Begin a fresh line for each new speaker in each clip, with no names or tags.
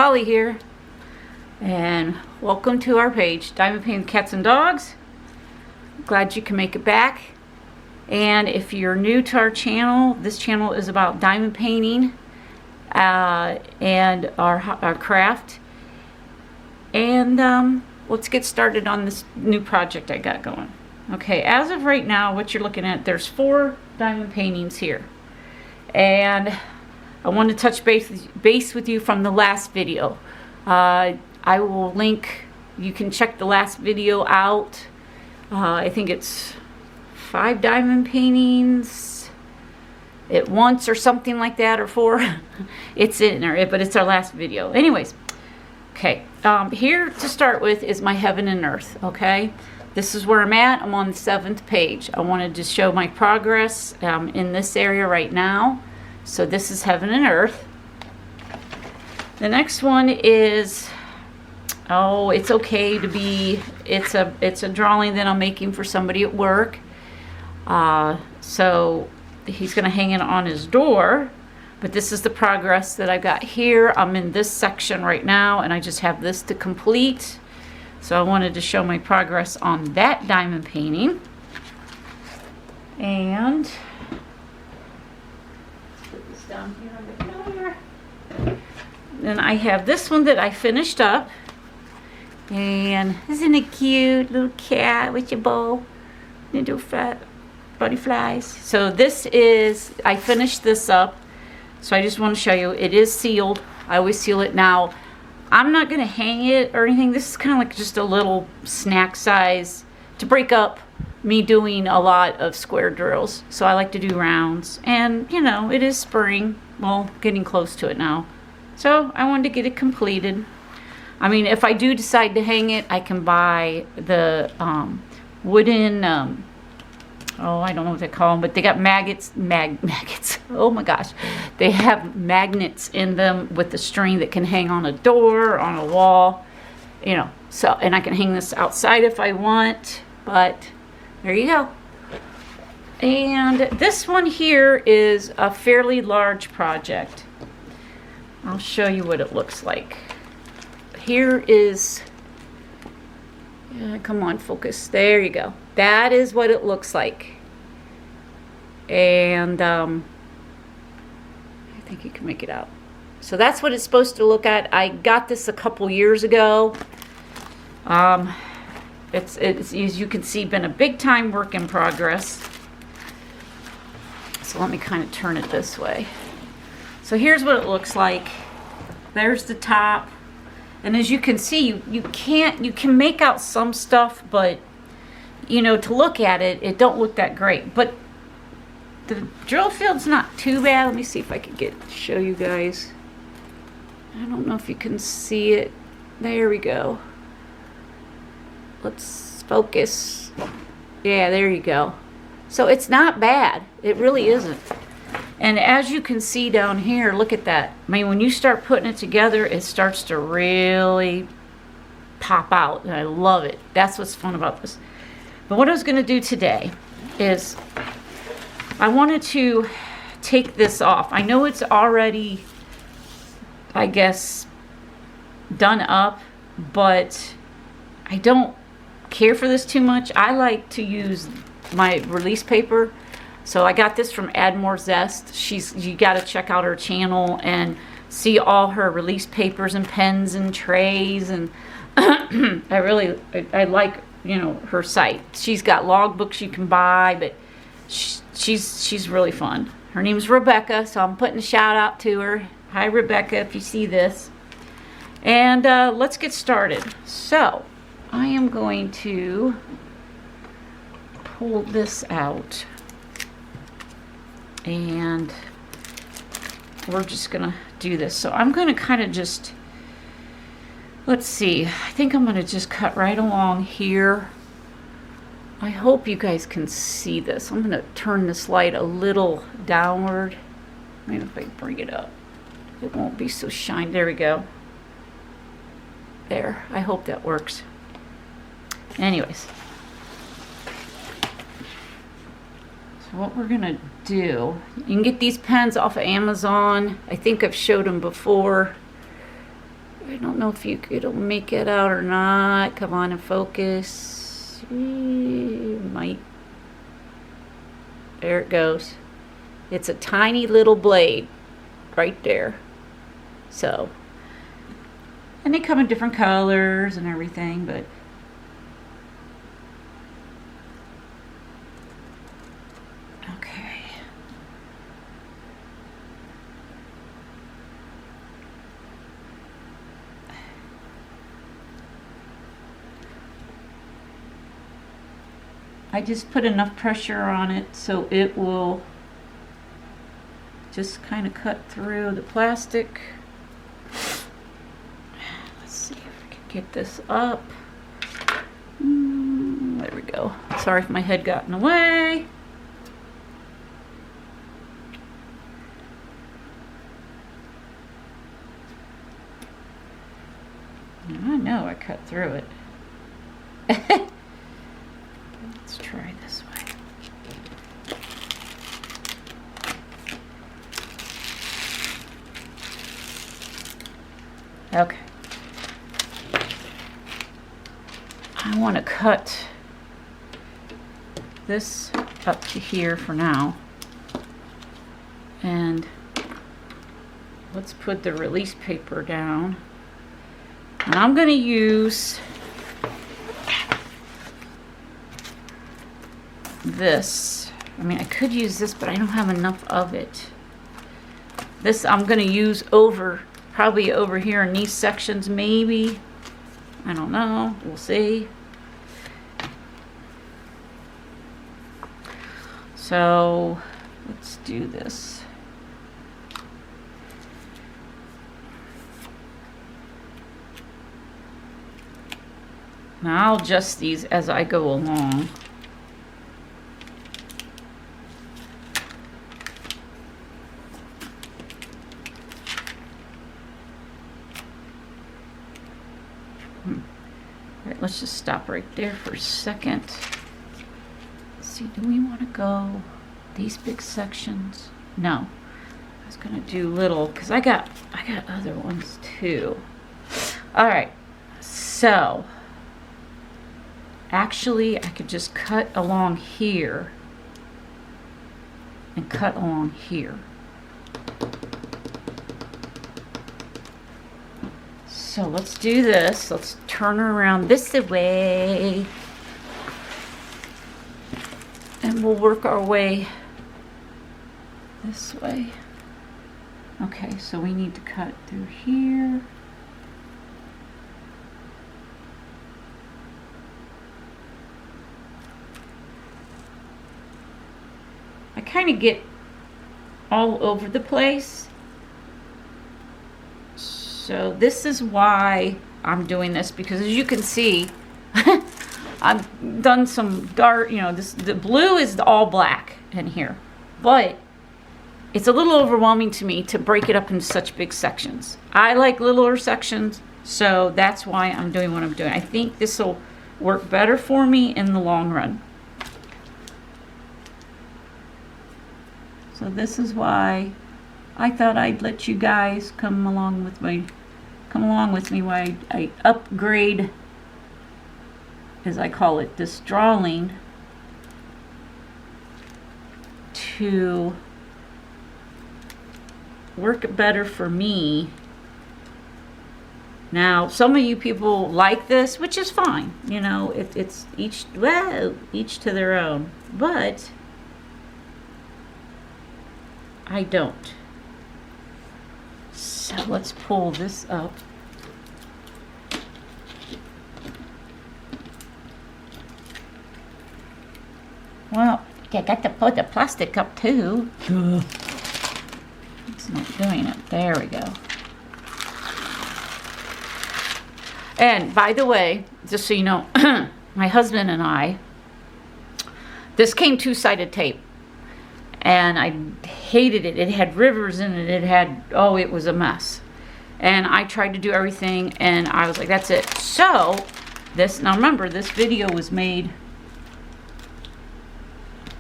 Tolly here, and welcome to our page, Diamond Painting Cats and Dogs. Glad you can make it back. And if you're new to our channel, this channel is about diamond painting and our craft. And let's get started on this new project I got going. Okay, as of right now, what you're looking at, there's 4 diamond paintings here. And I want to touch base with you from the last video. I will link, you can check the last video out. I think it's 5 diamond paintings at once or something like that, or 4. It's in there, but it's our last video. Anyways, okay, here to start with is my heaven and earth, okay? This is where I'm at. I'm on the 7th page. I wanted to show my progress in this area right now. So this is heaven and earth. The next one is, oh, it's okay to be, it's a drawing that I'm making for somebody at work. So he's going to hang it on his door. But this is the progress that I've got here. I'm in this section right now, and I just have this to complete. So I wanted to show my progress on that diamond painting. And put this down here on the counter. Then I have this one that I finished up. And isn't it cute? Little cat with your bow. Little fat butterflies. So this is, I finished this up. So I just want to show you, it is sealed. I always seal it now. I'm not going to hang it or anything. This is kind of like just a little snack size to break up me doing a lot of square drills. So I like to do rounds. And, you know, it is spring. Well, getting close to it now. So I wanted to get it completed. I mean, if I do decide to hang it, I can buy the wooden, oh, I don't know what they call them, but they got maggots. Oh my gosh. They have magnets in them with the string that can hang on a door, on a wall, you know. So, and I can hang this outside if I want, but there you go. And this one here is a fairly large project. I'll show you what it looks like. Here is, come on, focus. There you go. That is what it looks like. And I think you can make it out. So that's what it's supposed to look at. I got this a couple years ago. It's as you can see, been a big time work in progress. So let me kind of turn it this way. So here's what it looks like. There's the top. And as you can see, you can make out some stuff, but you know, to look at it, it don't look that great. But the drill field's not too bad. Let me see if I can show you guys. I don't know if you can see it. There we go. Let's focus. Yeah, there you go. So it's not bad. It really isn't. And as you can see down here, look at that. I mean, when you start putting it together, it starts to really pop out. And I love it. That's what's fun about this. But what I was going to do today is I wanted to take this off. I know it's already, I guess, done up, but I don't care for this too much. I like to use my release paper. So I got this from Add More Zest. You got to check out her channel and see all her release papers and pens and trays. And I like, you know, her site. She's got logbooks you can buy, but she's really fun. Her name's Rebecca, so I'm putting a shout out to her. Hi Rebecca, if you see this. And let's get started. So I am going to pull this out, and we're just gonna do this. So I'm gonna kind of just, let's see, I think I'm gonna just cut right along here. I hope you guys can see this. I'm gonna turn this light a little downward. Maybe if I bring it up, it won't be so shiny. There we go. There, I hope that works. Anyways, so what we're gonna do, you can get these pens off of Amazon. I think I've showed them before. I don't know if it'll make it out or not. Come on and focus. Might. There it goes. It's a tiny little blade right there. So, and they come in different colors and everything, but okay. I just put enough pressure on it so it will just kind of cut through the plastic. Let's see if I can get this up. There we go. Sorry if my head got in the way. I know I cut through it. Let's try this way. Okay. I want to cut this up to here for now. And let's put the release paper down. And I'm going to use this. I mean, I could use this, but I don't have enough of it. This I'm going to use probably over here in these sections, maybe. I don't know. We'll see. So let's do this. Now I'll adjust these as I go along. Alright, let's just stop right there for a second. Let's see, do we want to go these big sections? No. I was gonna do little because I got other ones too. Alright, so actually I could just cut along here and cut along here. So let's do this. Let's turn her around this way. And we'll work our way this way. Okay, so we need to cut through here. I kind of get all over the place. So this is why I'm doing this, because as you can see, I've done some dark, the blue is all black in here, but it's a little overwhelming to me to break it up into such big sections. I like littler sections, so that's why I'm doing what I'm doing. I think this will work better for me in the long run. So this is why I thought I'd let you guys come along with me while I upgrade, as I call it, this drawing to work better for me. Now, some of you people like this, which is fine. It's each to their own, but I don't. So let's pull this up. Well, I got to put the plastic up too. It's not doing it. There we go. And by the way, just so you know, my husband and I, this came two-sided tape. And I hated it. It had rivers in it. It was a mess. And I tried to do everything, and I was like, that's it. So, now remember, this video was made,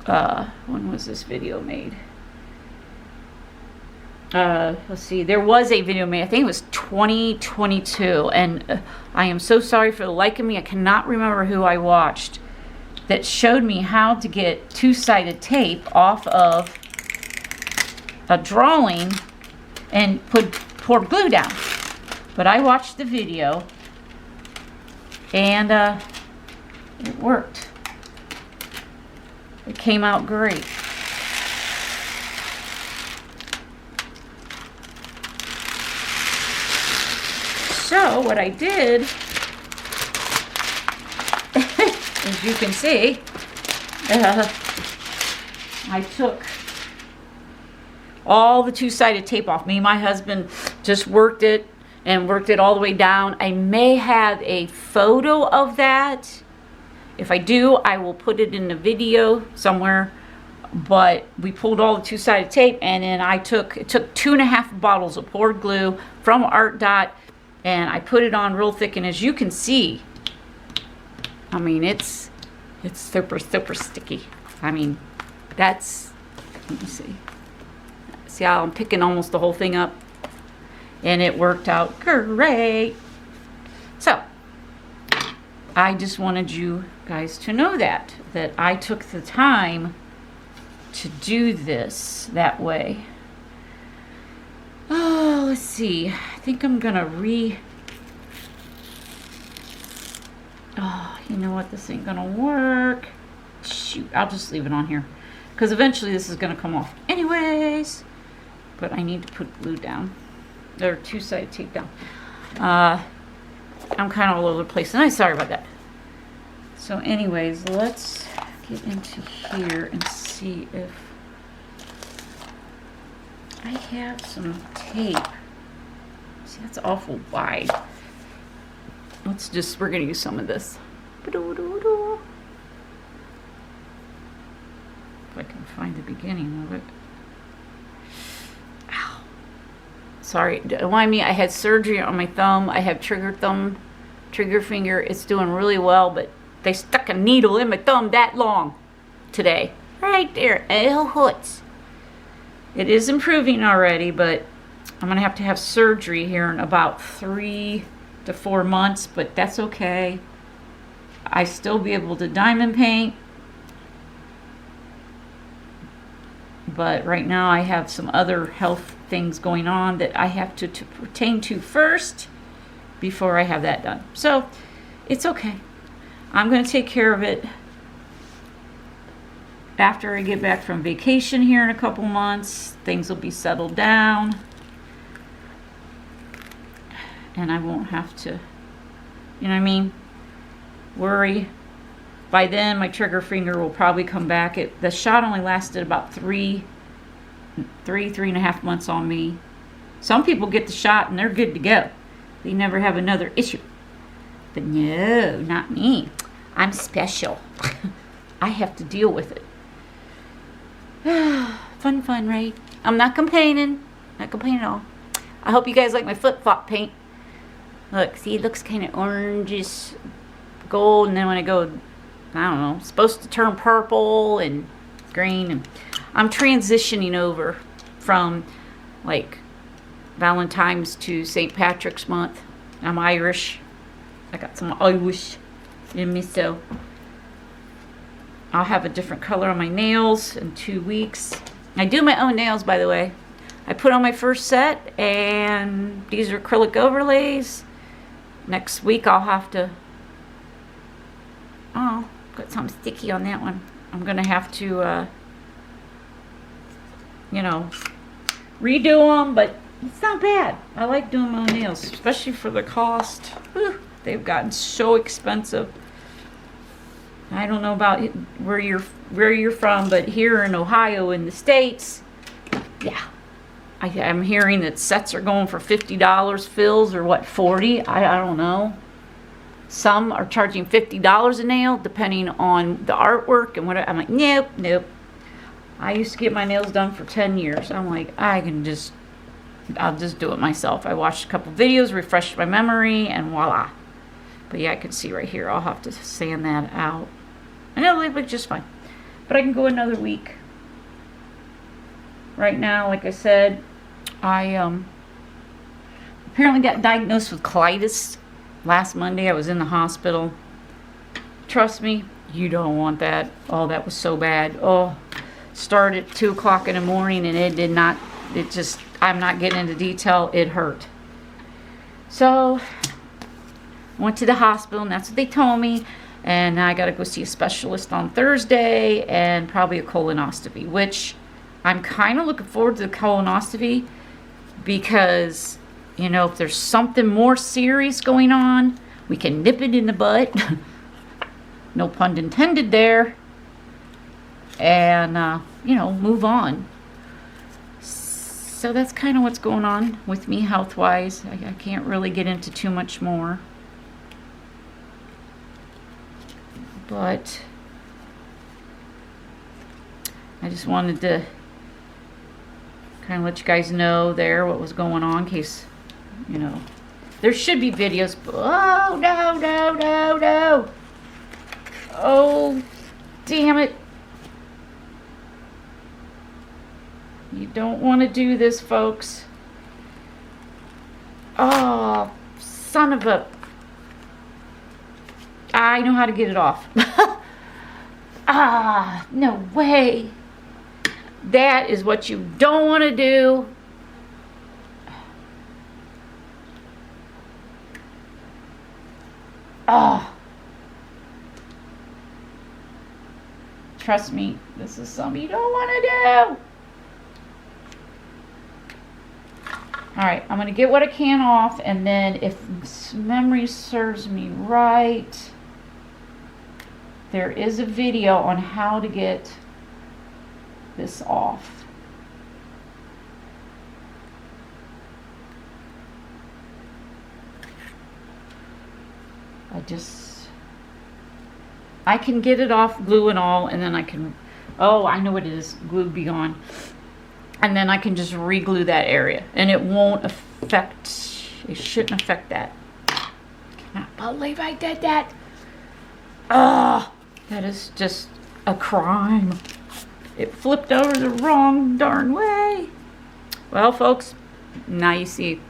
when was this video made? let's see, there was a video made, I think it was 2022, and I am so sorry for the life of me, I cannot remember who I watched, that showed me how to get two-sided tape off of a drawing and pour glue down. But I watched the video, and it worked. It came out great. So what I did, as you can see, I took all the two-sided tape off. Me and my husband just worked it and worked it all the way down. I may have a photo of that. If I do, I will put it in the video somewhere. But we pulled all the two-sided tape, and then it took 2.5 bottles of poured glue from Art Dot, and I put it on real thick. And as you can see, I mean, it's super, super sticky. I mean, let me see. See how I'm picking almost the whole thing up? And it worked out great. So, I just wanted you guys to know that I took the time to do this that way. Oh, let's see. I think I'm gonna oh, you know what? This ain't gonna work. Shoot, I'll just leave it on here, because eventually this is gonna come off anyways. But I need to put glue down, or two-sided tape down. I'm kind of all over the place, and I'm sorry about that. So anyways, let's get into here and see if I have some tape. See, that's awful wide. We're gonna use some of this. If I can find the beginning of it. Ow. Sorry, remind me, I had surgery on my thumb. I have trigger finger. It's doing really well, but they stuck a needle in my thumb that long today. Right there. It hurts. It is improving already, but I'm going to have surgery here in about 3 to 4 months, but that's okay. I still be able to diamond paint. But right now I have some other health things going on that I have to pertain to first before I have that done. So it's okay. I'm going to take care of it after I get back from vacation here in a couple months. Things will be settled down, and I won't have to, you know what I mean, worry. By then my trigger finger will probably come back. The shot only lasted about 3.5 months on me. Some people get the shot and they're good to go. They never have another issue. But no, not me. I'm special. I have to deal with it. Fun, right? I'm not complaining. Not complaining at all. I hope you guys like my flip-flop paint. Look, see, it looks kind of orangish gold, and then when I go, I don't know, it's supposed to turn purple and green. And I'm transitioning over from like Valentine's to St. Patrick's month. I'm Irish. I got some Irish in me, so I'll have a different color on my nails in 2 weeks. I do my own nails, by the way. I put on my first set, and these are acrylic overlays. Next week I'll have to, oh, got something sticky on that one. I'm gonna have to, you know, redo them, but it's not bad. I like doing my own nails, especially for the cost. Whew, they've gotten so expensive. I don't know about where you're from, but here in Ohio, in the States, yeah, I'm hearing that sets are going for $50, fills, or what, 40? I don't know. Some are charging $50 a nail, depending on the artwork and what. I'm like, nope. I used to get my nails done for 10 years. I'm like, I'll just do it myself. I watched a couple videos, refreshed my memory, and voila. But yeah, I can see right here. I'll have to sand that out. And it'll look just fine. But I can go another week. Right now, like I said, I apparently got diagnosed with colitis last Monday. I was in the hospital. Trust me, you don't want that. Oh, that was so bad. Oh, started at 2 o'clock in the morning, and I'm not getting into detail. It hurt. So, went to the hospital, and that's what they told me. And I got to go see a specialist on Thursday, and probably a colonoscopy, which I'm kind of looking forward to the colonoscopy because, you know, if there's something more serious going on, we can nip it in the butt. No pun intended there. And, you know, move on. So that's kind of what's going on with me health-wise. I can't really get into too much more. But I just wanted to kind of let you guys know there what was going on in case, you know, there should be videos. Oh, no. Oh, damn it. You don't want to do this, folks. Oh, son of a... I know how to get it off. Ah, no way. That is what you don't want to do. Oh. Trust me, this is something you don't want to do. Alright, I'm going to get what I can off, and then if memory serves me right, there is a video on how to get this off. I can get it off, glue and all, and then I can, oh, I know what it is, glue be gone. And then I can just re-glue that area, and it won't affect, it shouldn't affect that. Cannot believe I did that. Ah, that is just a crime. It flipped over the wrong darn way. Well, folks, now you see.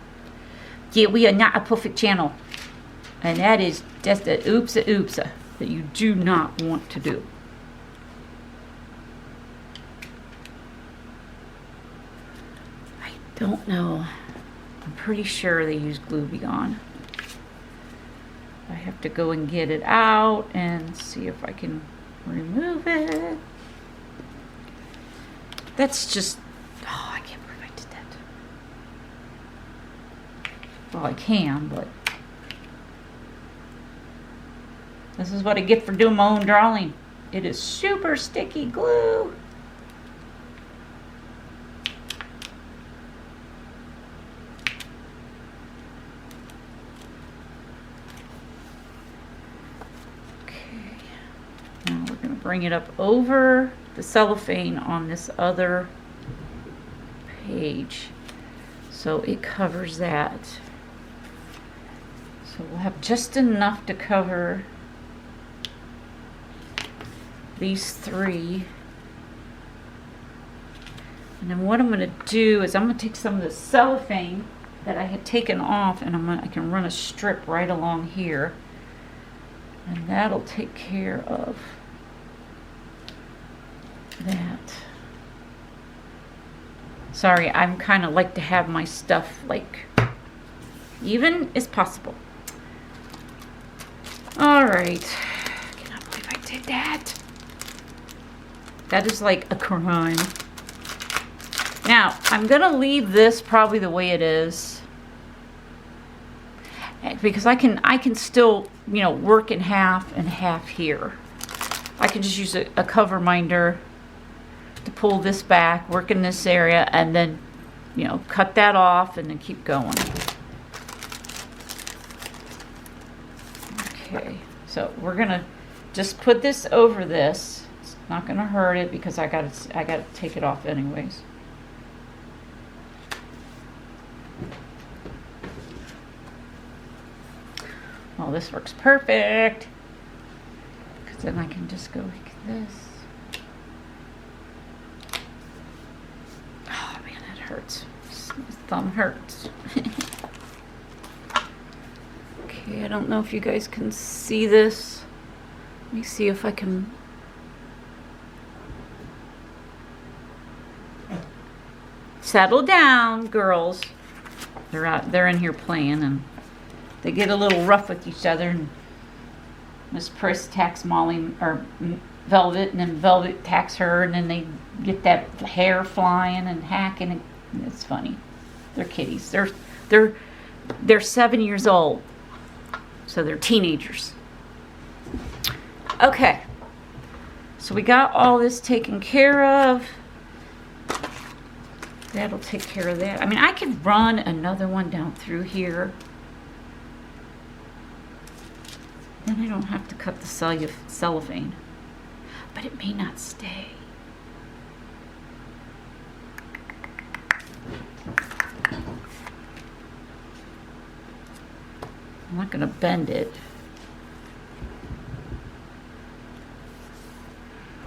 Yeah, we are not a perfect channel. And that is just a oopsa that you do not want to do. I don't know. I'm pretty sure they use Glue Be Gone. I have to go and get it out and see if I can remove it. That's just, oh, I can't believe I did that. Well, I can, but this is what I get for doing my own drawing. It is super sticky glue. Bring it up over the cellophane on this other page so it covers that. So we'll have just enough to cover these three. And then what I'm going to do is I'm going to take some of the cellophane that I had taken off, and I can run a strip right along here, and that'll take care of that. Sorry, I'm kind of like to have my stuff like even as possible. Alright. Cannot believe I did that. That is like a crime. Now, I'm going to leave this probably the way it is, because I can still, you know, work in half and half here. I can just use a cover minder to pull this back, work in this area, and then, you know, cut that off and then keep going. Okay, so we're gonna just put this over this. It's not gonna hurt it because I gotta take it off anyways. Well, this works perfect, because then I can just go like this. Oh man, that hurts. My thumb hurts. Okay, I don't know if you guys can see this. Let me see if I can. Settle down, girls. They're in here playing, and they get a little rough with each other, and Miss Priss attacks Molly or Velvet, and then Velvet attacks her, and then they get that hair flying and hacking, and it's funny. They're kitties. They're 7 years old, so they're teenagers. Okay, so we got all this taken care of. That'll take care of that. I mean, I could run another one down through here. Then I don't have to cut the cellophane. But it may not stay. I'm not going to bend it.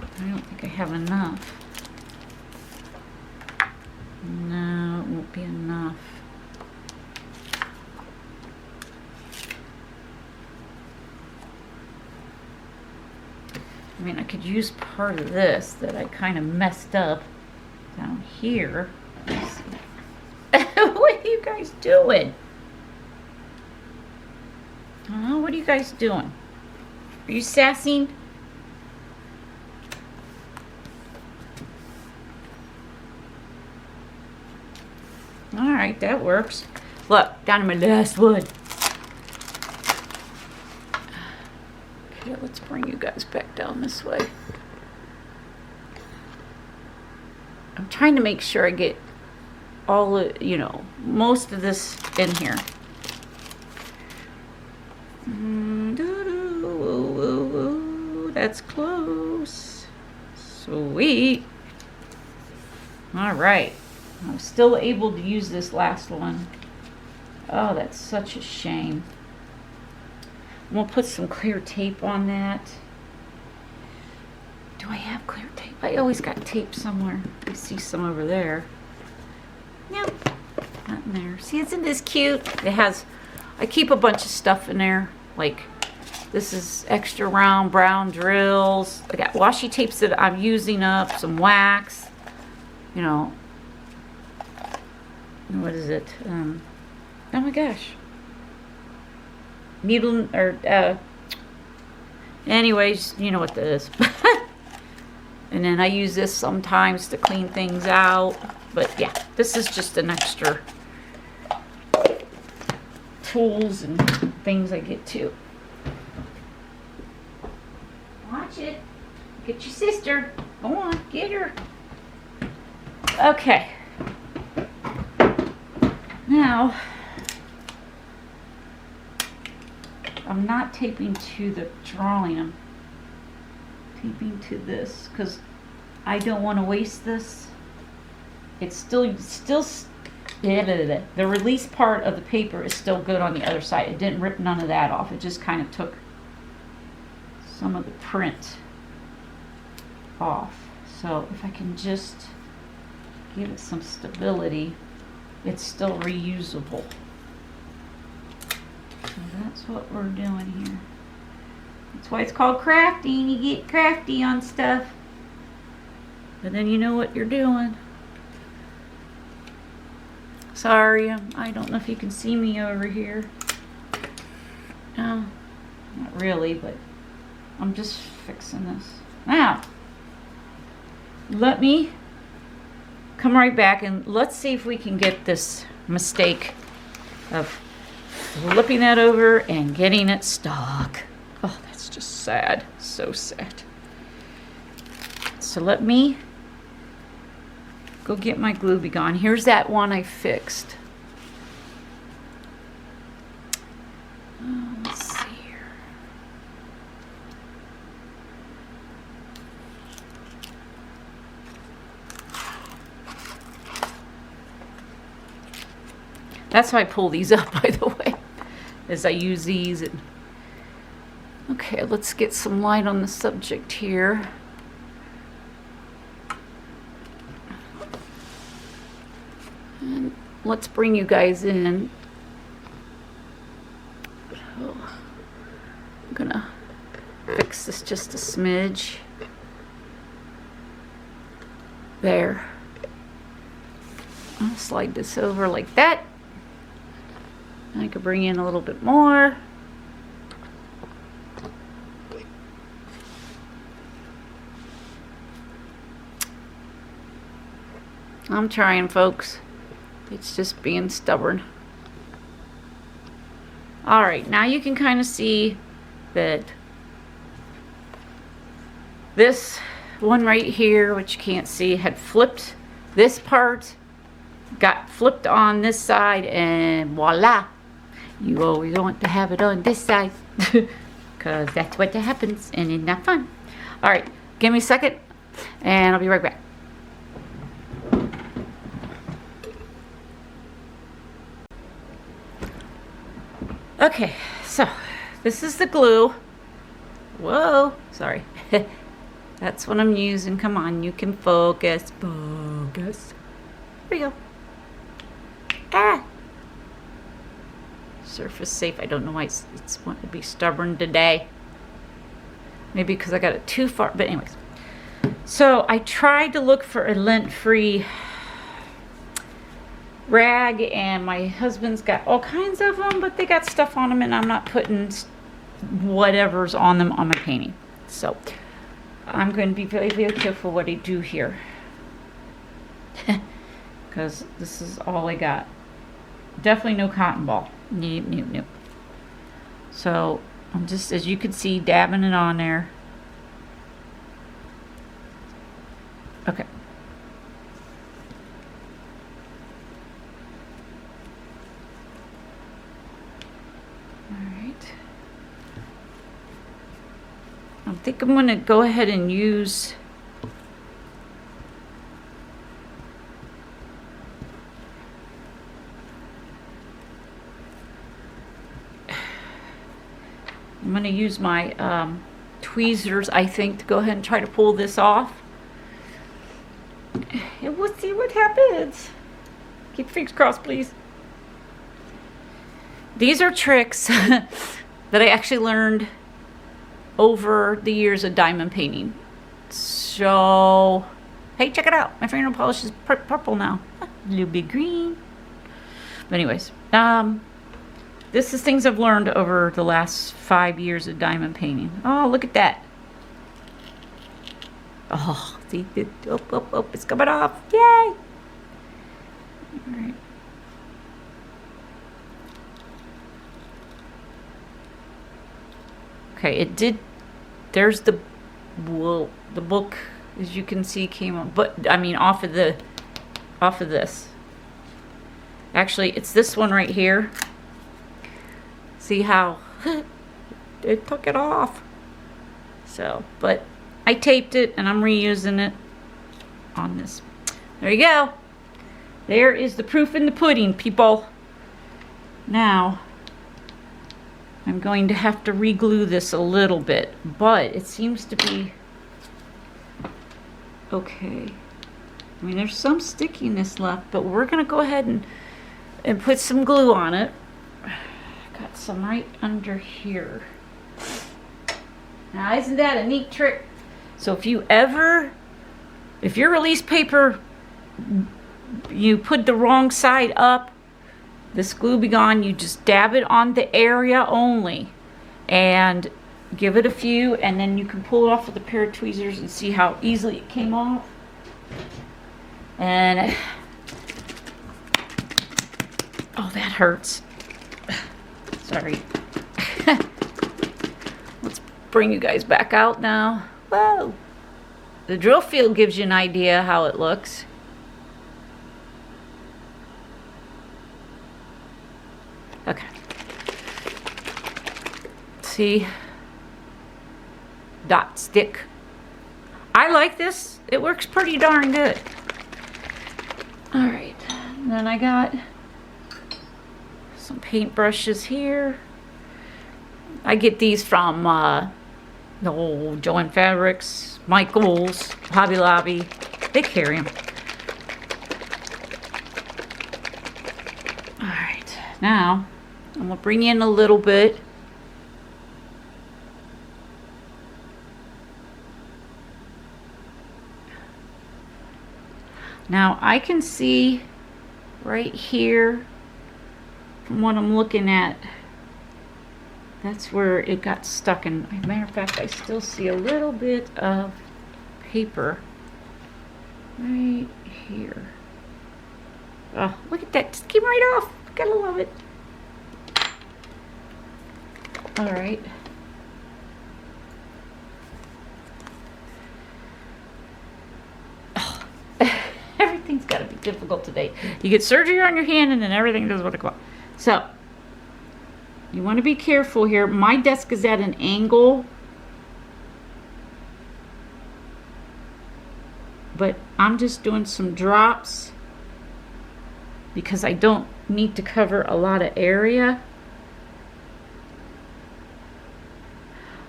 I don't think I have enough. No, it won't be enough. I mean, I could use part of this that I kind of messed up down here. Let's see. What are you guys doing? Oh, what are you guys doing? Are you sassing? Alright, that works. Look, down to my last one. Okay, let's bring you guys back down this way. I'm trying to make sure I get all of, most of this in here. That's close. Sweet. Alright. I'm still able to use this last one. Oh, that's such a shame. I'm going to put some clear tape on that. Do I have clear tape? I always got tape somewhere. I see some over there. No, not in there. See, isn't this cute? It has, I keep a bunch of stuff in there. Like, this is extra round brown drills. I got washi tapes that I'm using up. Some wax. What is it? Oh my gosh. Needle, or, anyways, you know what that is. And then I use this sometimes to clean things out. But yeah, this is just an extra tools and things I get to. Watch it. Get your sister. Go on, get her. Okay. Now, I'm not taping to the drawing. I'm taping to this because I don't want to waste this. It's still the release part of the paper is still good on the other side. It didn't rip none of that off. It just kind of took some of the print off. So if I can just give it some stability, it's still reusable. So that's what we're doing here. That's why it's called crafting. You get crafty on stuff. But then you know what you're doing. Sorry, I don't know if you can see me over here. No, not really, but I'm just fixing this. Now, let me come right back and let's see if we can get this mistake of flipping that over and getting it stuck. Oh, that's just sad. So sad. So let me go get my glue be gone. Here's that one I fixed. Let's see here. That's how I pull these up, by the way, as I use these. And okay, let's get some light on the subject here. And let's bring you guys in. So, I'm gonna fix this just a smidge. There. I'll slide this over like that. I could bring in a little bit more. I'm trying, folks. It's just being stubborn. Alright, now you can kind of see that this one right here, which you can't see, had flipped. This part got flipped on this side, and voila. You always want to have it on this side because that's what happens, and it's not fun. Alright, give me a second, and I'll be right back. Okay, so this is the glue. Whoa, sorry. That's what I'm using. Come on, you can focus. Focus. There you go. Ah! Surface safe. I don't know why it's wanting to be stubborn today. Maybe because I got it too far. But anyways. So I tried to look for a lint-free rag, and my husband's got all kinds of them, but they got stuff on them, and I'm not putting whatever's on them on my painting. So I'm going to be very, very careful what I do here. Because this is all I got. Definitely no cotton ball. Nope, nope, nope. So I'm just, as you can see, dabbing it on there. Okay. Alright. I think I'm going to go ahead and use my tweezers, I think, to go ahead and try to pull this off. And we'll see what happens. Keep your fingers crossed, please. These are tricks that I actually learned over the years of diamond painting. So, hey, check it out. My fingernail polish is purple now. A little bit green. But anyways, this is things I've learned over the last 5 years of diamond painting. Oh, look at that. Oh, see, it's coming off. Yay! All right. Okay, it did. There's the book, as you can see, came up, but I mean off of this. Actually, it's this one right here. See how it took it off. So, but I taped it and I'm reusing it on this. There you go. There is the proof in the pudding, people. Now, I'm going to have to re-glue this a little bit, but it seems to be okay. I mean, there's some stickiness left, but we're going to go ahead and put some glue on it. Got some right under here. Now, isn't that a neat trick? So if your release paper, you put the wrong side up, this glue be gone. You just dab it on the area only and give it a few, and then you can pull it off with a pair of tweezers and see how easily it came off. And oh, that hurts. Sorry. Let's bring you guys back out now. Whoa. The drill field gives you an idea how it looks. Okay. See? Dot stick. I like this. It works pretty darn good. Alright. Then I got some paint brushes here. I get these from the old Joann Fabrics, Michaels, Hobby Lobby. They carry them. Now, I'm going to bring in a little bit. Now, I can see right here from what I'm looking at, that's where it got stuck. And as a matter of fact, I still see a little bit of paper right here. Oh, look at that. Just came right off. Gotta love it. All right. Oh, everything's got to be difficult today. You get surgery on your hand and then everything does what it goes. So, you want to be careful here. My desk is at an angle, but I'm just doing some drops because I don't need to cover a lot of area.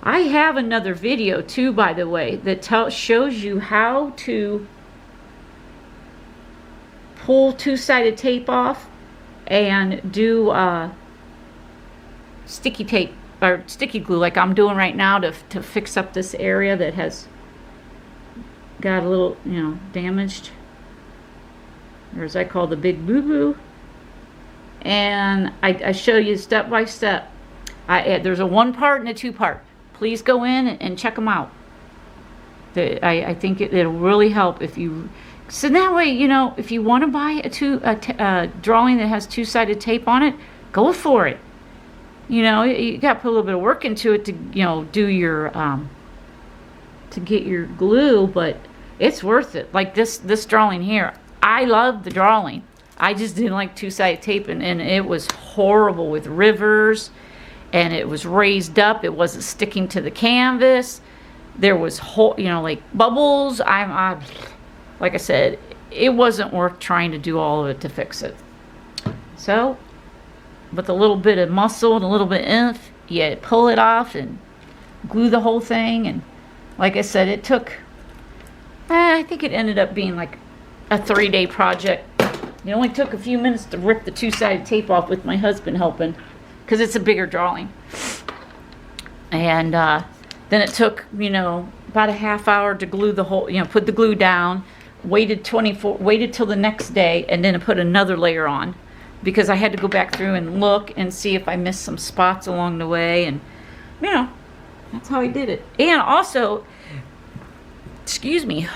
I have another video too, by the way, that shows you how to pull two-sided tape off and do sticky tape or sticky glue like I'm doing right now to fix up this area that has got a little, you know, damaged, or as I call the big boo-boo. And I show you step by step. There's a 1-part and a 2-part. Please go in and check them out. I think it'll really help if you. So that way, you know, if you want to buy a drawing that has two-sided tape on it, go for it. You know, you got to put a little bit of work into it to, you know, do your to get your glue, but it's worth it. Like this drawing here, I love the drawing. I just didn't like two-sided tape, and it was horrible with rivers, and it was raised up. It wasn't sticking to the canvas. There was you know, like bubbles. Like I said, it wasn't worth trying to do all of it to fix it. So, with a little bit of muscle and a little bit of oomph, you pull it off and glue the whole thing. And like I said, it took, I think it ended up being like a 3-day project. It only took a few minutes to rip the two-sided tape off with my husband helping, because it's a bigger drawing. And then it took, you know, about a half hour to glue the whole, you know, put the glue down, waited till the next day, and then I put another layer on, because I had to go back through and look and see if I missed some spots along the way. And, you know, that's how I did it. And also, excuse me,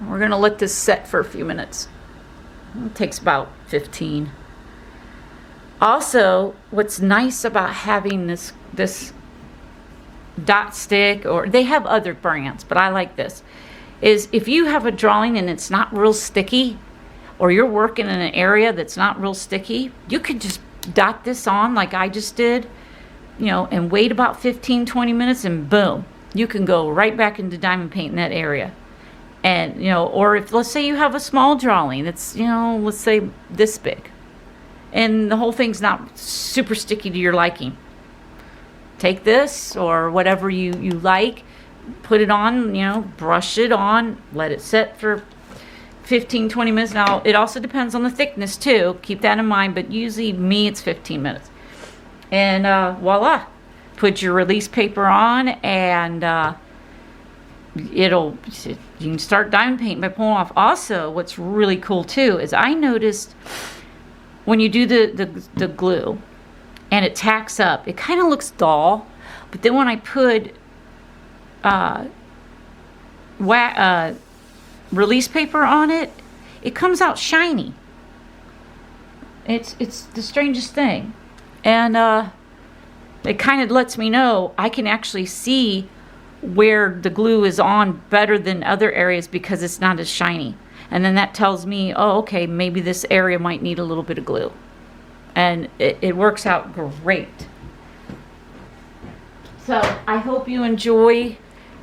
we're going to let this set for a few minutes. It takes about 15. Also, what's nice about having this dot stick, or they have other brands, but I like this, is if you have a drawing and it's not real sticky, or you're working in an area that's not real sticky, you could just dot this on like I just did, you know, and wait about 15-20 minutes, and boom, you can go right back into diamond paint in that area. And, you know, or if, let's say you have a small drawing that's, you know, let's say this big, and the whole thing's not super sticky to your liking, take this or whatever you like, put it on, you know, brush it on, let it set for 15-20 minutes. Now, it also depends on the thickness too, keep that in mind, but usually me it's 15 minutes. And voila, put your release paper on, and you can start diamond painting by pulling off. Also, what's really cool too is I noticed when you do the glue and it tacks up, it kind of looks dull, but then when I put release paper on it, it comes out shiny. It's the strangest thing. And it kind of lets me know I can actually see where the glue is on better than other areas because it's not as shiny. And then that tells me, oh, okay, maybe this area might need a little bit of glue. And it works out great. So I hope you enjoy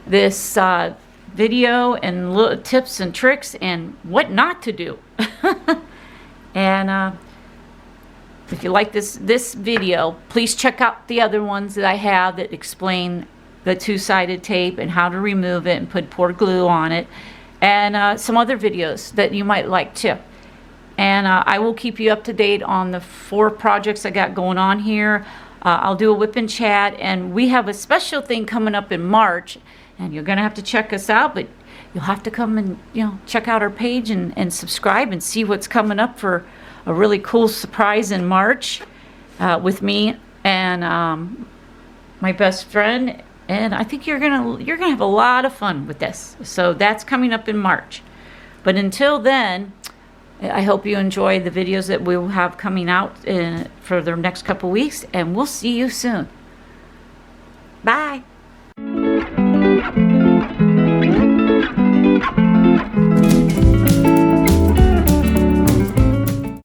this video and little tips and tricks and what not to do. And if you like this video, please check out the other ones that I have that explain the two-sided tape and how to remove it and put poured glue on it, and some other videos that you might like too. And I will keep you up to date on the 4 projects I got going on here. I'll do a whip and chat, and we have a special thing coming up in March, and you're gonna have to check us out, but you'll have to come and check out our page and subscribe and see what's coming up for a really cool surprise in March with me and my best friend. And I think you're gonna have a lot of fun with this. So that's coming up in March. But until then, I hope you enjoy the videos that we'll have coming out for the next couple weeks, and we'll see you soon.